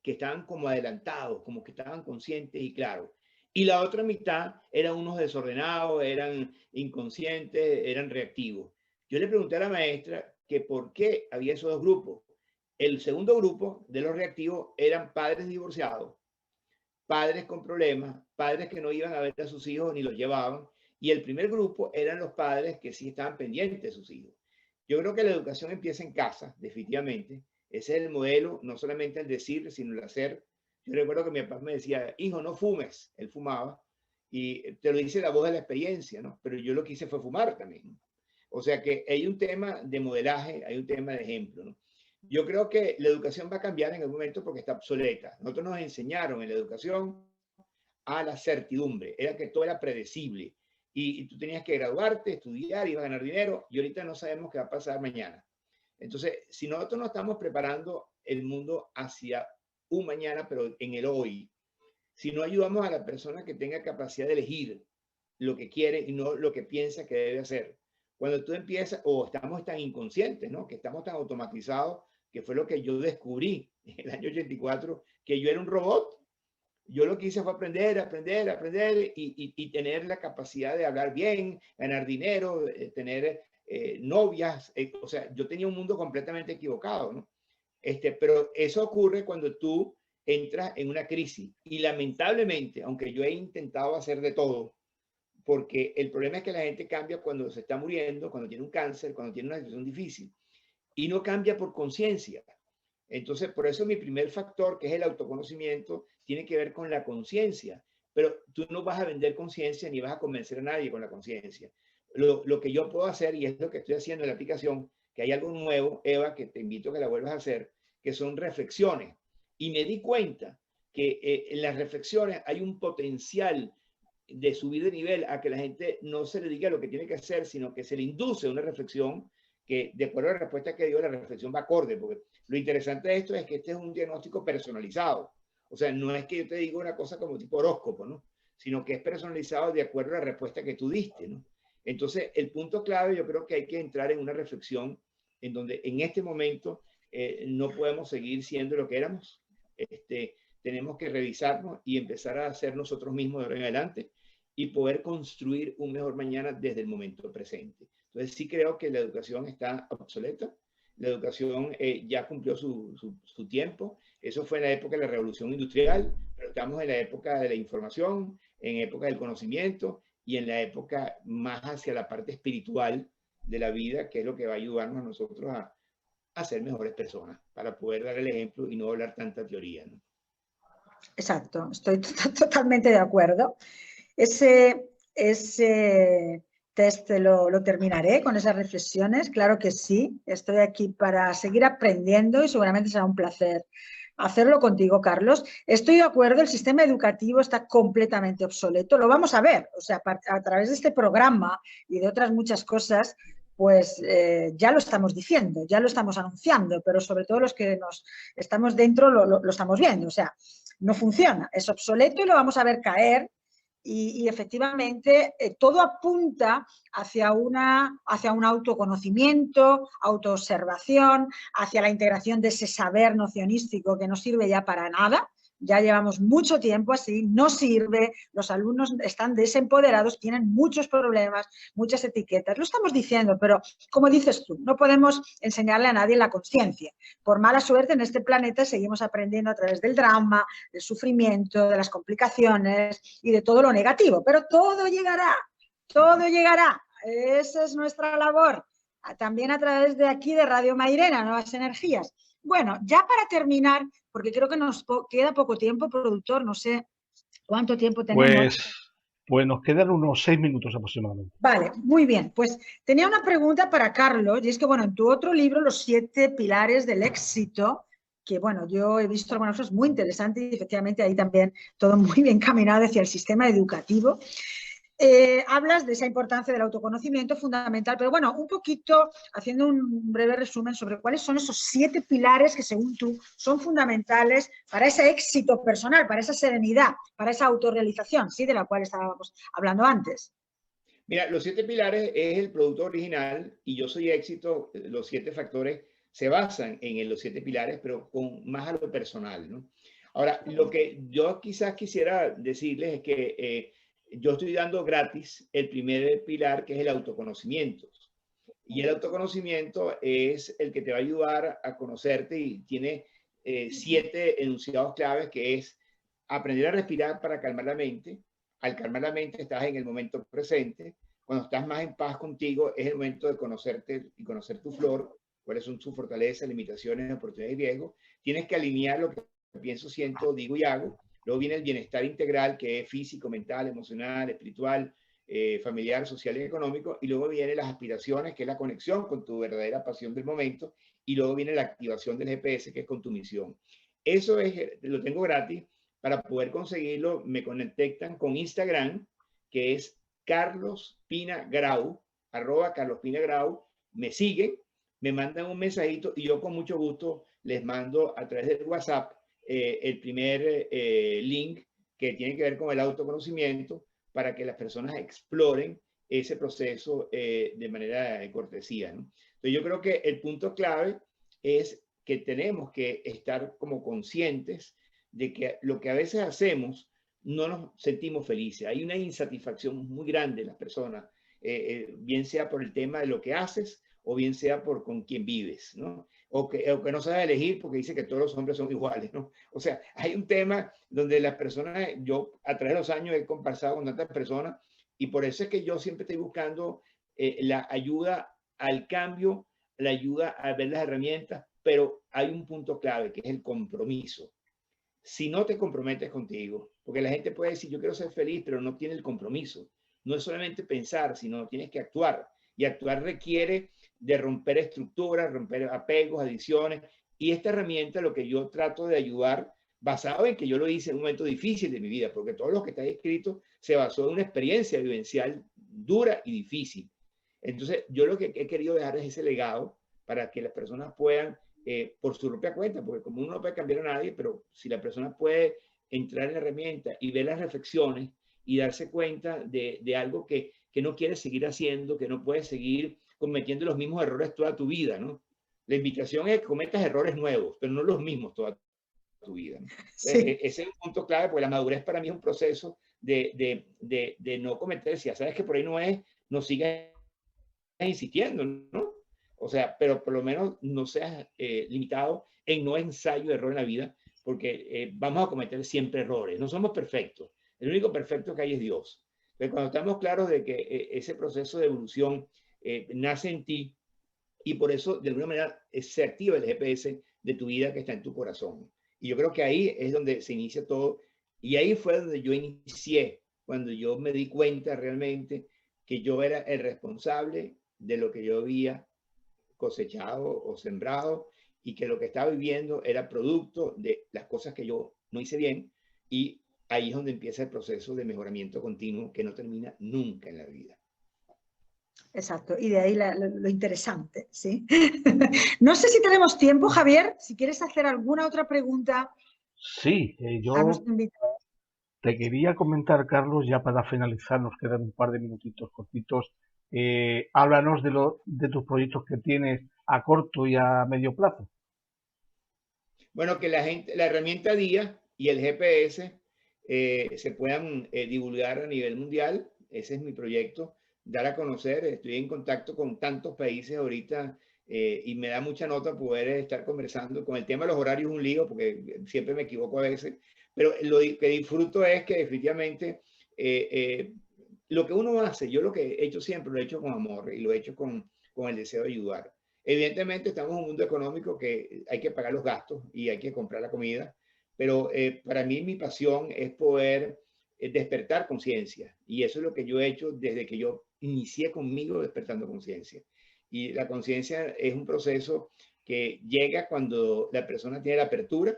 que estaban como adelantados, como que estaban conscientes y claros. Y la otra mitad eran unos desordenados, eran inconscientes, eran reactivos. Yo le pregunté a la maestra que por qué había esos dos grupos. El segundo grupo de los reactivos eran padres divorciados, padres con problemas, padres que no iban a ver a sus hijos ni los llevaban. Y el primer grupo eran los padres que sí estaban pendientes de sus hijos. Yo creo que la educación empieza en casa, definitivamente. Ese es el modelo, no solamente el decir, sino el hacer. Yo recuerdo que mi papá me decía, hijo, no fumes. Él fumaba. Y te lo dice la voz de la experiencia, ¿no? Pero yo lo que hice fue fumar también. O sea que hay un tema de modelaje, hay un tema de ejemplo, ¿no? Yo creo que la educación va a cambiar en algún momento porque está obsoleta. Nosotros nos enseñaron en la educación a la certidumbre, era que todo era predecible y tú tenías que graduarte, estudiar, ibas a ganar dinero y ahorita no sabemos qué va a pasar mañana. Entonces, si nosotros no estamos preparando el mundo hacia un mañana, pero en el hoy, si no ayudamos a la persona que tenga capacidad de elegir lo que quiere y no lo que piensa que debe hacer, cuando tú empiezas, o estamos tan inconscientes, ¿no? Que estamos tan automatizados, que fue lo que yo descubrí en el año 84, que yo era un robot. Yo lo que hice fue aprender y tener la capacidad de hablar bien, ganar dinero, tener novias. O sea, yo tenía un mundo completamente equivocado, ¿no? Pero eso ocurre cuando tú entras en una crisis. Y lamentablemente, aunque yo he intentado hacer de todo, porque el problema es que la gente cambia cuando se está muriendo, cuando tiene un cáncer, cuando tiene una situación difícil, y no cambia por conciencia. Entonces, por eso mi primer factor, que es el autoconocimiento, tiene que ver con la conciencia. Pero tú no vas a vender conciencia ni vas a convencer a nadie con la conciencia. Lo que yo puedo hacer, y es lo que estoy haciendo en la aplicación, que hay algo nuevo, Eva, que te invito a que la vuelvas a hacer, que son reflexiones. Y me di cuenta que en las reflexiones hay un potencial de subir de nivel a que la gente no se le diga lo que tiene que hacer, sino que se le induce una reflexión que, de acuerdo a la respuesta que dio, la reflexión va acorde, porque lo interesante de esto es que este es un diagnóstico personalizado. O sea, no es que yo te diga una cosa como tipo horóscopo, ¿no? Sino que es personalizado de acuerdo a la respuesta que tú diste, ¿no? Entonces, el punto clave, yo creo que hay que entrar en una reflexión en donde en este momento no podemos seguir siendo lo que éramos. Tenemos que revisarnos y empezar a ser nosotros mismos de ahora en adelante y poder construir un mejor mañana desde el momento presente. Entonces, sí creo que la educación está obsoleta. La educación ya cumplió su tiempo. Eso fue en la época de la Revolución Industrial, pero estamos en la época de la información, en la época del conocimiento y en la época más hacia la parte espiritual de la vida, que es lo que va a ayudarnos a nosotros a ser mejores personas, para poder dar el ejemplo y no hablar tanta teoría, ¿no? Exacto, estoy totalmente de acuerdo. Ese test lo terminaré con esas reflexiones, claro que sí. Estoy aquí para seguir aprendiendo y seguramente será un placer hacerlo contigo, Carlos. Estoy de acuerdo, el sistema educativo está completamente obsoleto. Lo vamos a ver, o sea, a través de este programa y de otras muchas cosas, pues ya lo estamos diciendo, ya lo estamos anunciando, pero sobre todo los que nos estamos dentro lo estamos viendo. O sea, no funciona, es obsoleto y lo vamos a ver caer. Y efectivamente todo apunta hacia un autoconocimiento, autoobservación, hacia la integración de ese saber nocionístico que no sirve ya para nada. Ya llevamos mucho tiempo así, no sirve, los alumnos están desempoderados, tienen muchos problemas, muchas etiquetas. Lo estamos diciendo, pero como dices tú, no podemos enseñarle a nadie la conciencia. Por mala suerte en este planeta seguimos aprendiendo a través del drama, del sufrimiento, de las complicaciones y de todo lo negativo, pero todo llegará, todo llegará. Esa es nuestra labor. También a través de aquí de Radio Mairena, Nuevas Energías. Bueno, ya para terminar, porque creo que nos queda poco tiempo, productor, no sé cuánto tiempo tenemos. Pues nos quedan unos 6 minutos aproximadamente. Vale, muy bien. Pues tenía una pregunta para Carlos, y es que, bueno, en tu otro libro, Los 7 pilares del éxito, que, bueno, yo he visto algunas cosas muy interesantes y efectivamente ahí también todo muy bien caminado hacia el sistema educativo. Hablas de esa importancia del autoconocimiento fundamental, pero bueno, un poquito haciendo un breve resumen sobre cuáles son esos 7 pilares que según tú son fundamentales para ese éxito personal, para esa serenidad, para esa autorrealización, ¿sí? De la cual estábamos hablando antes. Mira, los 7 pilares es el producto original y Yo Soy Éxito. Los 7 factores se basan en los 7 pilares, pero con más a lo personal, ¿no? Ahora, lo que yo quizás quisiera decirles es que yo estoy dando gratis el primer pilar, que es el autoconocimiento. Y el autoconocimiento es el que te va a ayudar a conocerte y tiene 7 enunciados claves, que es aprender a respirar para calmar la mente. Al calmar la mente estás en el momento presente. Cuando estás más en paz contigo es el momento de conocerte y conocer tu flor, cuáles son tus fortalezas, limitaciones, oportunidades y riesgos. Tienes que alinear lo que pienso, siento, digo y hago. Luego viene el bienestar integral, que es físico, mental, emocional, espiritual, familiar, social y económico. Y luego vienen las aspiraciones, que es la conexión con tu verdadera pasión del momento. Y luego viene la activación del GPS, que es con tu misión. Eso lo tengo gratis. Para poder conseguirlo, me contactan con Instagram, que es Carlos Pina Grau, @CarlosPinaGrau. Me siguen, me mandan un mensajito y yo con mucho gusto les mando a través del WhatsApp el primer link que tiene que ver con el autoconocimiento, para que las personas exploren ese proceso de manera de cortesía, ¿no? Entonces yo creo que el punto clave es que tenemos que estar como conscientes de que lo que a veces hacemos no nos sentimos felices. Hay una insatisfacción muy grande en las personas, bien sea por el tema de lo que haces o bien sea por con quién vives, ¿no? O que no sabes elegir porque dice que todos los hombres son iguales, ¿no? O sea, hay un tema donde las personas, yo a través de los años he conversado con tantas personas y por eso es que yo siempre estoy buscando la ayuda al cambio, la ayuda a ver las herramientas, pero hay un punto clave que es el compromiso. Si no te comprometes contigo, porque la gente puede decir, yo quiero ser feliz, pero no tiene el compromiso. No es solamente pensar, sino tienes que actuar. Y actuar requiere de romper estructuras, romper apegos, adicciones. Y esta herramienta, lo que yo trato de ayudar, basado en que yo lo hice en un momento difícil de mi vida, porque todo lo que está escrito se basó en una experiencia vivencial dura y difícil. Entonces, yo lo que he querido dejar es ese legado para que las personas puedan por su propia cuenta, porque como uno no puede cambiar a nadie, pero si la persona puede entrar en la herramienta y ver las reflexiones y darse cuenta de algo que no quiere seguir haciendo, que no puede seguir cometiendo los mismos errores toda tu vida, ¿no? La invitación es que cometas errores nuevos, pero no los mismos toda tu vida, ¿no? Sí. Ese es un punto clave, porque la madurez para mí es un proceso de no cometer, si ya sabes que por ahí no es, no sigas insistiendo, ¿no? O sea, pero por lo menos no seas limitado en no ensayo de error en la vida, porque vamos a cometer siempre errores. No somos perfectos. El único perfecto que hay es Dios. Pero cuando estamos claros de que ese proceso de evolución nace en ti, y por eso, de alguna manera, se activa el GPS de tu vida que está en tu corazón. Y yo creo que ahí es donde se inicia todo. Y ahí fue donde yo inicié, cuando yo me di cuenta realmente que yo era el responsable de lo que yo había cosechado o sembrado, y que lo que estaba viviendo era producto de las cosas que yo no hice bien. Y ahí es donde empieza el proceso de mejoramiento continuo que no termina nunca en la vida. Exacto, y de ahí lo interesante, ¿sí? No sé si tenemos tiempo, Javier, si quieres hacer alguna otra pregunta Sí, a yo nuestro invitado. te quería comentar, Carlos, ya para finalizar, nos quedan un par de minutitos cortitos. Háblanos de tus proyectos que tienes a corto y a medio plazo. Bueno, que la herramienta DIA y el GPS se puedan divulgar a nivel mundial. Ese es mi proyecto, dar a conocer. Estoy en contacto con tantos países ahorita y me da mucha nota poder estar conversando. Con el tema de los horarios es un lío porque siempre me equivoco a veces, pero lo que disfruto es que definitivamente lo que uno hace, yo lo que he hecho siempre lo he hecho con amor y lo he hecho con el deseo de ayudar. Evidentemente estamos en un mundo económico que hay que pagar los gastos y hay que comprar la comida, pero para mí mi pasión es poder despertar conciencia, y eso es lo que yo he hecho desde que yo inicié conmigo despertando conciencia. Y la conciencia es un proceso que llega cuando la persona tiene la apertura,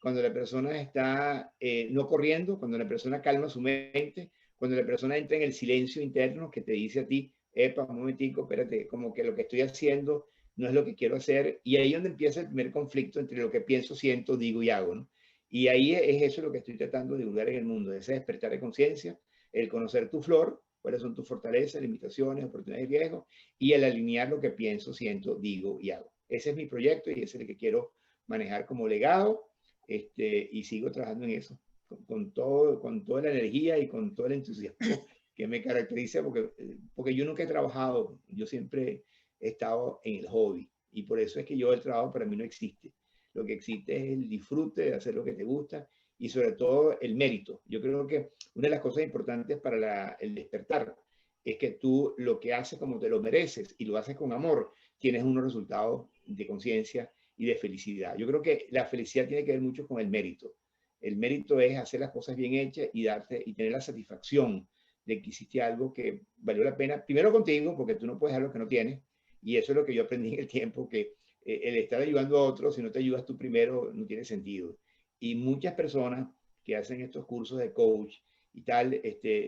cuando la persona está no corriendo, cuando la persona calma su mente, cuando la persona entra en el silencio interno que te dice a ti, epa, un momentico, espérate, como que lo que estoy haciendo no es lo que quiero hacer, y ahí es donde empieza el primer conflicto entre lo que pienso, siento, digo y hago, ¿no? Y ahí es eso lo que estoy tratando de divulgar en el mundo, ese despertar de conciencia, el conocer tu flor, cuáles son tus fortalezas, limitaciones, oportunidades y riesgos, y el alinear lo que pienso, siento, digo y hago. Ese es mi proyecto y ese es el que quiero manejar como legado, y sigo trabajando en eso, con toda la energía y con todo el entusiasmo que me caracteriza, porque yo nunca he trabajado, yo siempre he estado en el hobby, y por eso es que el trabajo para mí no existe. Lo que existe es el disfrute de hacer lo que te gusta y sobre todo el mérito. Yo creo que una de las cosas importantes para el despertar es que tú lo que haces como te lo mereces y lo haces con amor, tienes unos resultados de conciencia y de felicidad. Yo creo que la felicidad tiene que ver mucho con el mérito. El mérito es hacer las cosas bien hechas y tener la satisfacción de que hiciste algo que valió la pena, primero contigo, porque tú no puedes dar lo que no tienes, y eso es lo que yo aprendí en el tiempo, que el estar ayudando a otros, si no te ayudas tú primero, no tiene sentido. Y muchas personas que hacen estos cursos de coach y tal,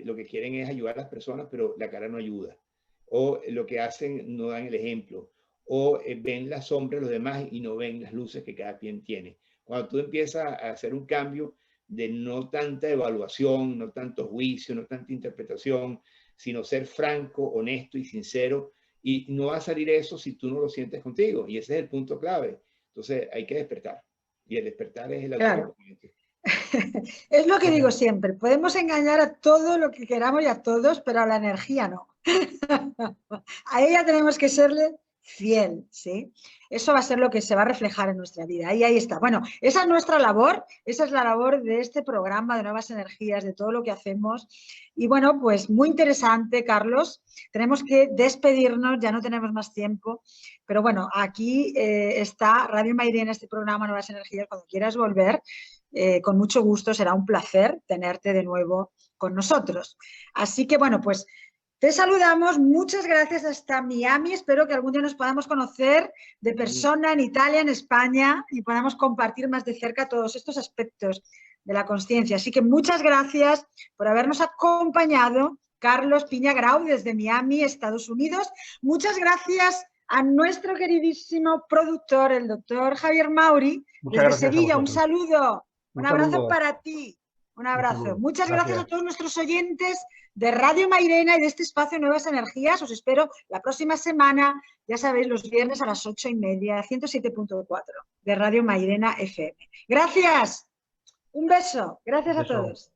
lo que quieren es ayudar a las personas, pero la cara no ayuda. O lo que hacen no dan el ejemplo. O ven la sombra de los demás y no ven las luces que cada quien tiene. Cuando tú empiezas a hacer un cambio de no tanta evaluación, no tanto juicio, no tanta interpretación, sino ser franco, honesto y sincero, y no va a salir eso si tú no lo sientes contigo, y ese es el punto clave. Entonces hay que despertar, y el despertar es el autoconocimiento. Es lo que digo siempre, podemos engañar a todo lo que queramos y a todos, pero a la energía no. A ella tenemos que serle fiel, ¿sí? Eso va a ser lo que se va a reflejar en nuestra vida. Ahí está. Bueno, esa es nuestra labor, esa es la labor de este programa de Nuevas Energías, de todo lo que hacemos. Y bueno, pues muy interesante, Carlos. Tenemos que despedirnos, ya no tenemos más tiempo. Pero bueno, aquí está Radio Mairena, este programa Nuevas Energías, cuando quieras volver. Con mucho gusto, será un placer tenerte de nuevo con nosotros. Así que bueno, pues te saludamos, muchas gracias hasta Miami, espero que algún día nos podamos conocer de persona en Italia, en España, y podamos compartir más de cerca todos estos aspectos de la consciencia. Así que muchas gracias por habernos acompañado, Carlos Piña Grau, desde Miami, Estados Unidos. Muchas gracias a nuestro queridísimo productor, el doctor Javier Mauri, desde Sevilla. Un saludo, un abrazo para ti. Un abrazo. Muchas gracias a todos nuestros oyentes de Radio Mairena y de este espacio Nuevas Energías. Os espero la próxima semana, ya sabéis, los viernes a las 8:30, 107.4 de Radio Mairena FM. Gracias. Un beso. Gracias a todos.